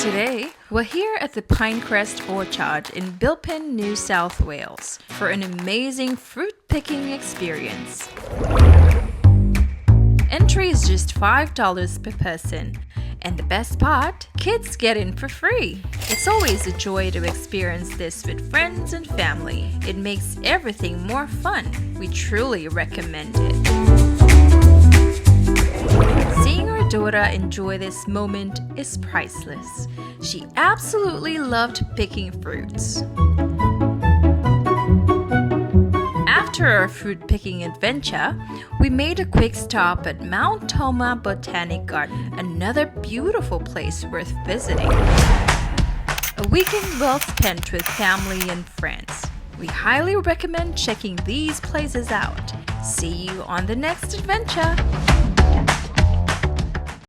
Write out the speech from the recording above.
Today, we're here at the Pine Crest Orchard in Bilpin, New South Wales for an amazing fruit picking experience. Entry is just $5 per person, and the best part, kids get in for free. It's always a joy to experience this with friends and family. It makes everything more fun. We truly recommend it. Seeing our daughter enjoy this moment is priceless. She absolutely loved picking fruits. After our fruit picking adventure, we made a quick stop at Mount Tomah Botanic Garden, another beautiful place worth visiting. A weekend well spent with family and friends. We highly recommend checking these places out. See you on the next adventure!